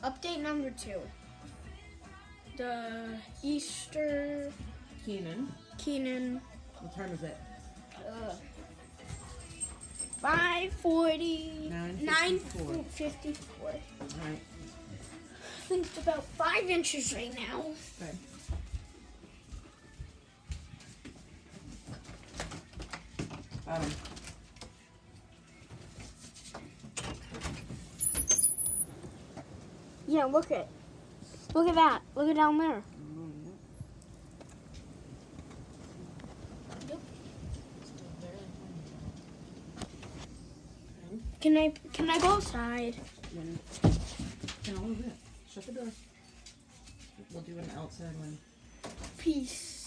Update number 2. The Easter Keenan. What time is it? 5:40. 9:54. 9:54. Alright, I think it's about 5 inches right now. good. Bottom. Yeah, look at that. Look at down there. Yep. Can I go outside? Can all of it. Shut the door. We'll do an outside one. Peace.